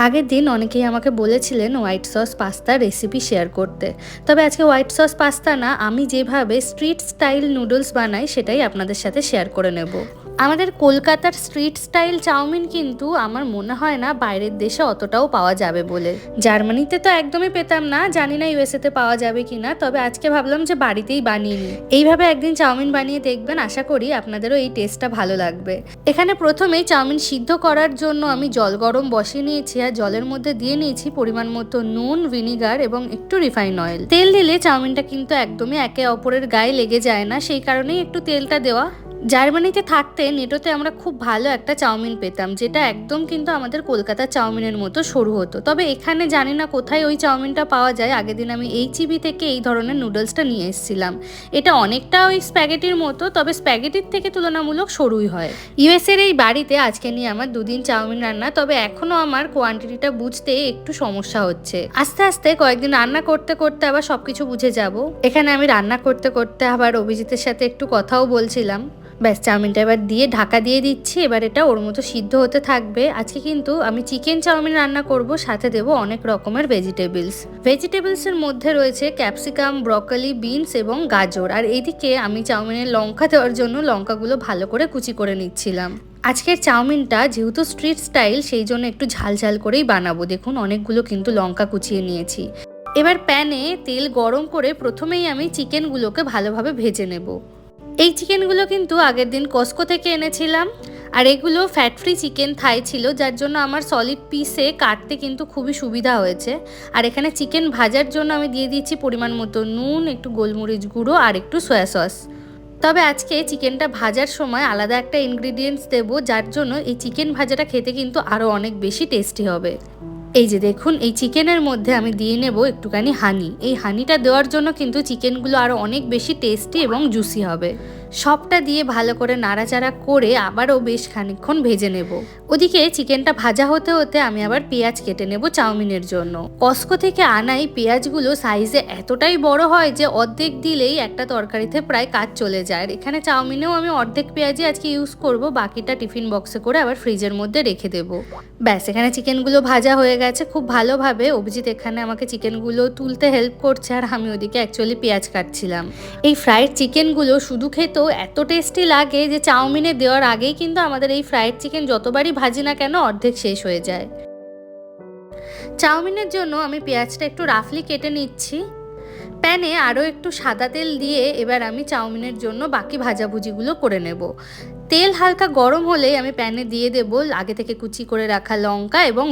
আগের দিন অনেকেই আমাকে বলেছিলেন হোয়াইট সস পাস্তার রেসিপি শেয়ার করতে। তবে আজকে হোয়াইট সস পাস্তা না, আমি যেভাবে স্ট্রিট স্টাইল নুডলস বানাই সেটাই আপনাদের সাথে শেয়ার করে নেব। আমাদের কলকাতার স্ট্রিট স্টাইল চাউমিন কিন্তু আমার মনে হয় না বাইরের দেশে অতটাও পাওয়া যাবে বলে। জার্মানিতে তো একদমই পেতাম না, জানি না ইউএসএতে পাওয়া যাবে কিনা। তবে আজকে ভাবলাম যে বাড়িতেই বানিয়ে নিই। এইভাবে একদিন চাউমিন বানিয়ে দেখবেন, আশা করি আপনাদেরও এই টেস্টটা ভালো লাগবে। এখানে প্রথমেই চাউমিন সিদ্ধ করার জন্য আমি জল গরম বসিয়ে নিয়েছি, আর জলের মধ্যে দিয়ে নিয়েছি পরিমাণ মতো নুন, ভিনিগার এবং একটু রিফাইন অয়েল। তেল দিলে চাউমিনটা কিন্তু একদমই একে অপরের গায়ে লেগে যায় না, সেই কারণেই একটু তেলটা দেওয়া। জার্মানিতে থাকতে নেটোতে আমরা খুব ভালো একটা চাউমিন পেতাম, যেটা একদম কিন্তু আমাদের কলকাতার চাউমিনের মতো সরু হতো। তবে এখানে জানি না কোথায় ওই চাউমিনটা পাওয়া যায়। আগের দিন আমি এইচইবি থেকে এই ধরনের নুডলসটা নিয়ে এসেছিলাম। এটা অনেকটা ওই স্প্যাগেটির মতো, তবে স্প্যাগেটির থেকে তুলনামূলক সরুই হয়। ইউএসের এই বাড়িতে আজকে নিয়ে আমার 2 দিন চাউমিন রান্না, তবে এখনও আমার কোয়ান্টিটিটা বুঝতে একটু সমস্যা হচ্ছে। আস্তে আস্তে কয়েকদিন রান্না করতে করতে আবার সবকিছু বুঝে যাব। এখানে আমি রান্না করতে করতে আবার অভিজিতের সাথে একটু কথাও বলছিলাম। ব্যাস, চাউমিনটা এবার দিয়ে ঢাকা দিয়ে দিচ্ছি। এবার এটা ওর মতো সিদ্ধ হতে থাকবে। আজকে কিন্তু আমি চিকেন চাউমিন রান্না করব, সাথে দেবো অনেক রকমের ভেজিটেবলসের মধ্যে রয়েছে ক্যাপসিকাম, ব্রকলি, বিনস এবং গাজর। আর এইদিকে আমি চাউমিনের লঙ্কা দেওয়ার জন্য লঙ্কাগুলো ভালো করে কুচি করে নিচ্ছিলাম। আজকের চাউমিনটা যেহেতু স্ট্রিট স্টাইল, সেই জন্য একটু ঝাল ঝাল করেই বানাবো। দেখুন অনেকগুলো কিন্তু লঙ্কা কুচিয়ে নিয়েছি। এবার প্যানে তেল গরম করে প্রথমেই আমি চিকেনগুলোকে ভালোভাবে ভেজে নেব। এই চিকেনগুলো কিন্তু আগের দিন কস্কো থেকে এনেছিলাম, আর এগুলো ফ্যাট ফ্রি চিকেন থাই ছিল, যার জন্য আমার সলিড পিসে কাটতে কিন্তু খুবই সুবিধা হয়েছে। আর এখানে চিকেন ভাজার জন্য আমি দিয়ে দিচ্ছি পরিমাণ মতো নুন, একটু গোলমরিচ গুঁড়ো আর একটু সয়া সস। তবে আজকে চিকেনটা ভাজার সময় আলাদা একটা ইনগ্রিডিয়েন্টস দেবো, যার জন্য এই চিকেন ভাজাটা খেতে কিন্তু আরও অনেক বেশি টেস্টি হবে। এই যে দেখুন, এই চিকেনের মধ্যে আমি দিয়ে নেব একটুখানি হানি। এই হানিটা দেওয়ার জন্য কিন্তু চিকেনগুলো আরও অনেক বেশি টেস্টি এবং জুসি হবে। সবটা দিয়ে ভালো করে নাড়াচাড়া করে আবারও বেশ খানিকক্ষণ ভেজে নেব। ওদিকে চিকেনটা ভাজা হতে হতে আমি আবার পেঁয়াজ কেটে নেব চাউমিনের জন্য। কস্কো থেকে আনা এই পেঁয়াজগুলো সাইজে এতটাই বড় হয় যে অর্ধেক দিলেই একটা তরকারিতে প্রায় কাজ চলে যায়। এখানে চাউমিনেও আমি অর্ধেক পেঁয়াজই আজকে ইউজ করব, বাকিটা টিফিন বক্সে করে আবার ফ্রিজের মধ্যে রেখে দেব। ব্যাস, এখানে চিকেনগুলো ভাজা হয়ে গেছে খুব ভালোভাবে। অভিজিৎ এখানে আমাকে চিকেনগুলো তুলতে হেল্প করছে, আর আমি ওদিকে অ্যাকচুয়ালি পেঁয়াজ কাটছিলাম। এই ফ্রাইড চিকেনগুলো শুধু খেতেও এত টেস্টি লাগে যে চাউমিনে দেওয়ার আগেই কিন্তু আমাদের এই ফ্রাইড চিকেন যতবারই ভাজি না কেন অর্ধেক শেষ হয়ে যায়। চাউমিনের জন্য আমি পেঁয়াজটা একটু রাফলি কেটে নিচ্ছি। প্যানে আরও একটু সাদা তেল দিয়ে এবার আমি চাউমিনের জন্য বাকি ভাজাভুজিগুলো করে নেব। তেল হালকা গরম হলেই আমি প্যানে দিয়ে দেব আগে থেকে কুচি করে রাখা লঙ্কা এবং